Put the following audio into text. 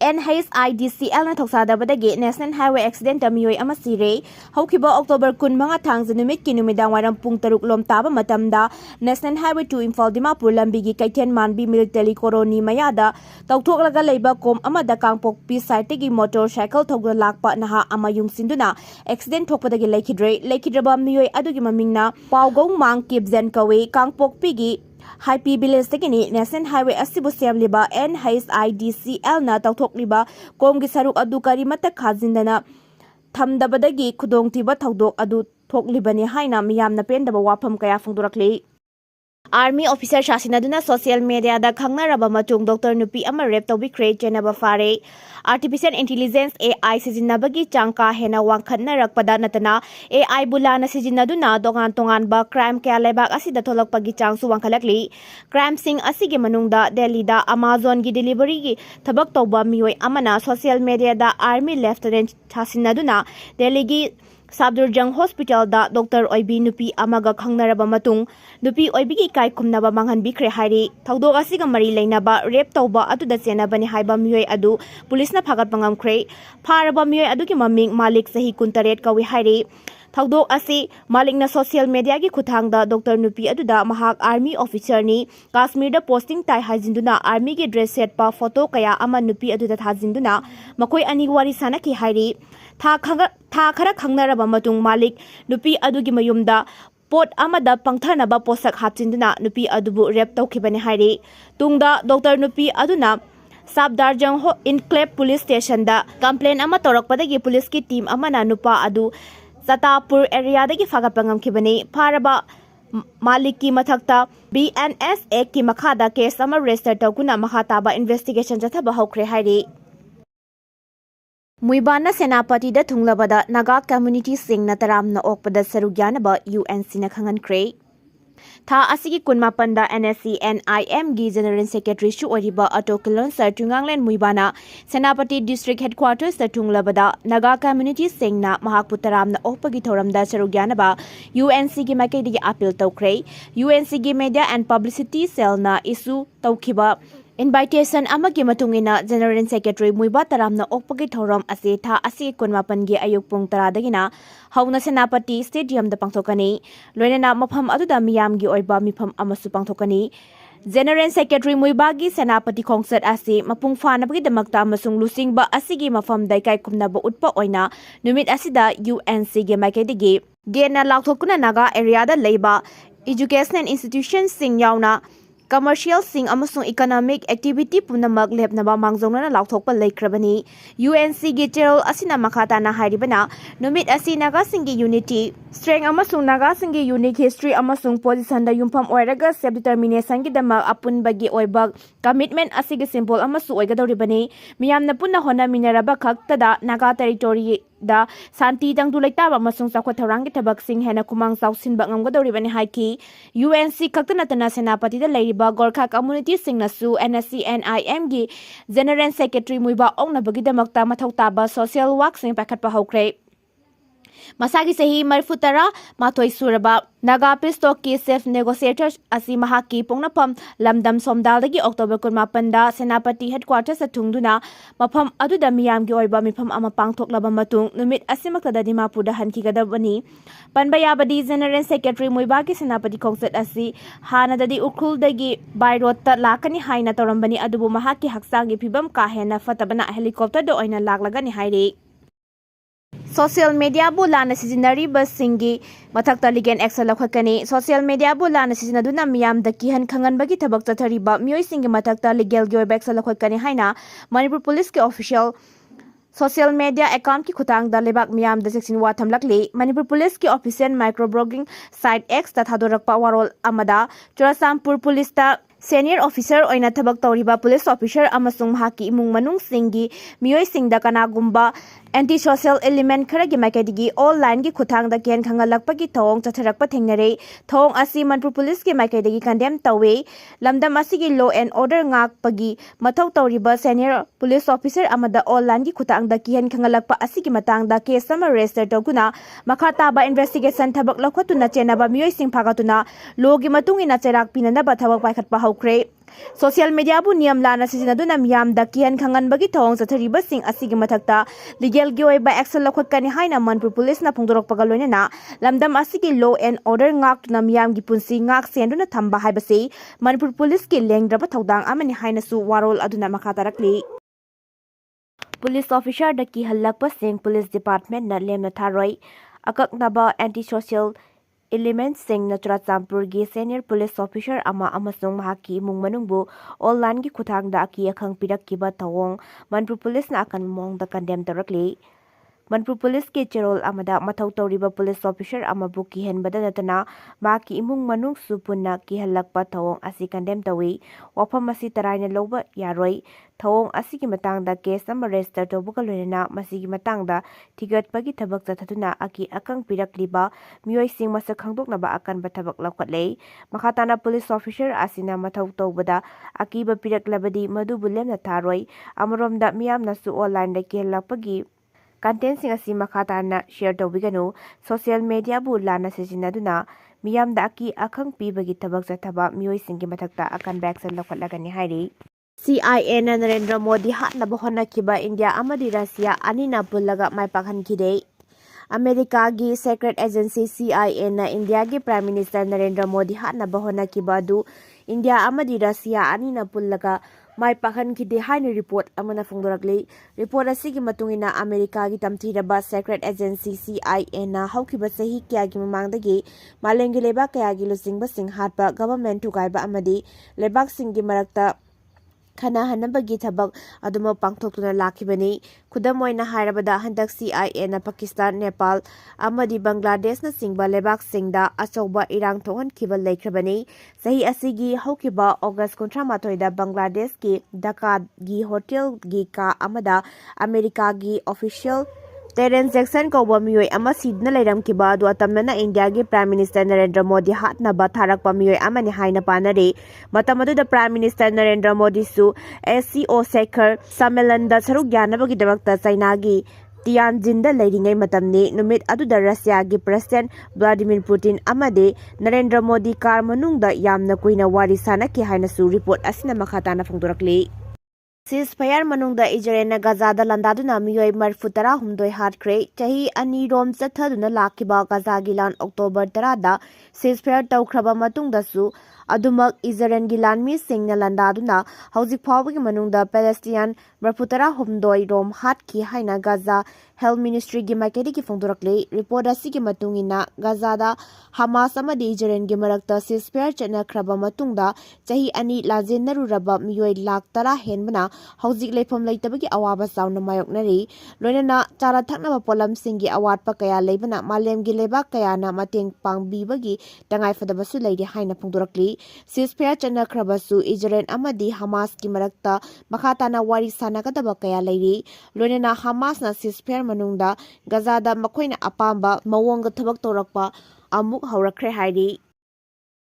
NHIDCL na thoksadabadagi National Highway Accidentda miyoi ama Sire haukiba October 15 thangza numit ki numidang waram pung 3 lom taba matamda National Highway 2 Imphal Dimapur lambigi Kaithian Manbi Military Colony mayada tawthoklaga leiba kom amada Kangpokpi site gi motorcycle thogla lakpa naha ama yungsinduna accident thokpadagi leikidraba miyoi adugi mamingna Paugong Mang Kibzen kawe Kangpokpi gi Happy Village tekini National Highway asibu semliba NHIDCL na tawthokliba komgi saruk adu kari mata khajindana thamdabadagi khudongtiba thodok adu thoklibani haina miyamna pendaba wafam kaya phongdorakli Army officer Shasinaduna social media da khangnaraba matung Dr. Nupi ama rep tawbikre chenaba fare Artificial Intelligence AI sijinnabagi changka hena wangkhatnarakpada natana AI bulana sijinaduna tongan ba crime kaya lebak asida tholakpagi changsu wangkhalakli crime sing asigi manungda Delhi da Amazon gi delivery gi thabak tawba mioi amana social media da Army Lieutenant Shasinaduna Delhi gi Sabdurjang Hospital da Dr. Oibi Nupi amaga khangnaraba matung Nupi Oibi gi kai khumnaba manghanbikre hairi tawdok asiga mari leinaba rape tawba atuda chenabani haiba miyoi adu pulisna phagat pangamkhre pharaba miyoi adu ki maming Malik sahi kuntaret kawi hairi tawdok asi malikna social media gi khuthangda Dr. Nupi aduda mahak army officer ni Kashmir da posting tai hajinduna army gi dress set pa photo kaya ama Nupi aduda thajinduna makoi ani wari sanaki hairi tha khara khangnaraba matung Malik Nupi adugi mayumda pot amada pangthanaba posak hapchinduna Nupi adubu rep tawkhibani hairi tungda Dr. Nupi aduna Sabdarjang Enclave Police Station da complaint ama torakpadagi police ki team amana nupa adu Churchanpur area dagi fagatpangamkhibani pharaba Malik ki mathakta BNS Act ki makhada case ama register tawkuna makhataba investigation jathaba hokre hairi Muibana Senapati da thunglabada Naga community sing na taramna okpada sarugyanaba UNC na khangankre Tha asigi kunmapanda NSC NIM gi General Secretary shu oriba Atokilon Sartunganglen Muibana Senapati District Headquarters da thunglabada Naga community sing na mahakputaramna okpagi thoramda sarugyanaba UNC gi maikaidigi appeal tawkre UNC gi Media and Publicity Cell na issue tawkhiba Invitation amagi matungina General Secretary Muiba taramna okpagi thoram ase tha asi kunmapan gi ayuk pung taradagina hauna Senapati Stadium da pangthokani loinana mafam aduda miyam gi oiba mifam amasu pangthokani General Secretary Muiba gi Senapati khongset ase mapung fanabagi damakta amasung lusingba asigi mafam daikai kumnaba utpa oina numit asida UNC gi maikaidigi gena lakthokuna Naga area da leiba educational institutions sing yauna Commercial sing amasung economic activity punamak lepnaba mangjongna lauthokpa leikrabani UNC gi Cheryl asina makhata na hairibana numit asi Naga singi unity strength amasung Naga singi unique history amasung position da yumpham oiraga self determination gi dama apun bagi oibak commitment asigi simple amasu oigadoribani miyamna punna hona minaraba khaktada Naga territory da santi dangdu leitaba amasung sakwa tharangi thabak sing hena kumang sausin ba ngamgadoribani haiki UNC khaktana tana Senapati da leiriba Gorkha community singnasu NSC NIM gi General Secretary Muiba ongnabagi damakta mathau taba social work sing pakhatpa hokre Masagi sahi marfutara mathoi suraba Naga Pistock ki safe negotiators asi mahaki pongnapam lamdam somdaldagi October 15 da Senapati headquarters sa thungduna mafam aduda miyam gi oiba mifam ama pangthoklaba matung numit asimakta Dimapur da hankigadabani panbayabadi General Secretary Muiba ki Senapati khongset asi hanadadi ukhuldagi by road ta lakani haina torambani adubu mahaki haksangi phibam ka hena fatabana helicopter do oina laklagani hairi Social media bu lana sijinari basingi mathakta legal action lakhakani social media bu lana sijinaduna miyam da kihan khangan bagi thabak chathariba mioi singi mathakta legal gi oibak lakhakani haina Manipur police ke official social media account ki khutang da lebak miyam da section wa thamlakli Manipur police ki official microblogging site X ta thadorakpa warol amada Churchanpur police ta Senior officer oina thabak tawriba police officer amasung mahaki imung manung singi mioi singda kanagumba anti-social element kharagi maikadigi online gi khuthang da kian khangalakpa gi thong chatharakpa thengnare thong asi Manipur police gi maikadigi condemn tawe lamdam asigi law and order ngakpagi mathau tawriba senior police officer amada online gi khuthang da kian khangalakpa asigi matang da case sama register tawkuna makhata ba investigation thabak lakhotuna chenaba mioi sing phagatuna law gi matungina cherak pinana ba thabak paikhatpa तौखरे social media बु नियम लाना सिजिनदुना मियामदा किहन खंगनबगी थोंग चथरिबसिंग असिगी मथक्ता legal गी ओइबा action लखोत्कनि हाइना Manipur police ना फोंदोरकपगा लोइना लमदम असिगी law and order ngakna miyamgi punsi ngak senduna thamba haibase manipur police ki lengdraba thodang amani hainasu warol aduna makha tarakli police officer da ki halakpa sing police department na lemna tharoi akaknaba anti social element sing na Churchanpur gi senior police officer ama amasung mahaki imung manungbu online gi khuthangda aki akhang pirakkiba thawong manipur police na akan mongda condemn tarakli Manipur Police ke cherol amada mathau tawriba police officer amabu kihenbada natana maki imung manung supunna kihalakpa thawong asi condemn tawi wafam asi taraina loba yaroi thawong asi ki matangda case ama register tawbuka loina masi ki matangda thigatpagi thabak chathatuna aki akang pirakliba mioi sing masak khangdoknaba akan ba thabak lakwatle makhatana police officer asina mathau tawbada aki ba piraklabadi madu bulemna tharoi amromda miyamna su online da kihalakpagi content sing asi makhatana share tawbiganu social media bu lana sijinaduna miyamda aki akhang pibagi thabak chathaba mioi singi mathakta akan vaccine lokhatlagani hairi Sire na Narendra Modi hatna bahona kiba India amadi Russia anina pullaga mai pakhankide America gi secret agency CIA na India gi Prime Minister Narendra Modi hatna bahona kiba du India amadi Russia anina pullaga mai pakhan ki de haini report amana phongdorakli report asigi matungina America gi tamthiraba secret agency CIA na haukiba sahi kya gi mamangdagi malengi leba kaya gi lusingba sing hatpa government thugaiba amadi lebak sing gi marakta khana hanabagi thabak aduma pangthoktuna lakhibani khudam oina hairabada handak CIA na Pakistan Nepal amadi Bangladesh na singba lebak singda achauba irang thohan khiba leikrabani sahi asigi haukiba August 18 da Bangladesh ki Dhaka gi hotel gi ka amada America gi official Terence Jackson ko mioi ama sidna leiram ki ba du atamna India gi Prime Minister Narendra Modi hatna ba tharak pa mioi amani haina panare matamadu da Prime Minister Narendra Modi su SCO Sekhar Sammelan da saruk yanabagi dabakta China gi Tianjin da leiringai matamni numit adu da Russia gi President Vladimir Putin amade Narendra Modi kar manung da yamna kuina wari sana ki haina su report asina makhatana phongdorakli Ceasefire manungda Israelna Gazada landaduna miyoi marfutara humdoi hatkre chahi ani rom chathaduna lakiba Gaza gilan October 10 da ceasefire tawkhraba matungda su adumak Israel gilan mi singna landaduna hauzik phawgi manungda Palestinian marfutara humdoi rom hatki haina Gaza Health Ministry gi makedi ki phongdorakle report asigi matungina Gaza da Hamas amadi Israel gi marakta ceasefire chana khraba matungda chahi ani lajenaruraba miyoi lakh tara henbana hauzik leifam leitabagi awaba sauna mayoknari loinana chara thaknaba polam singi awatpa kaya leibana malemgi lebak kayana mateng pangbibagi tangai fadabasu leide haina phongdorakli ceasefire chana khrabasu Israel amadi Hamas ki marakta makhatana wari sanagadaba kaya leiri loinana Hamas na ceasefire manungda Gaza da makoina apamba mawonga thabak torakpa amuk haurakre hairi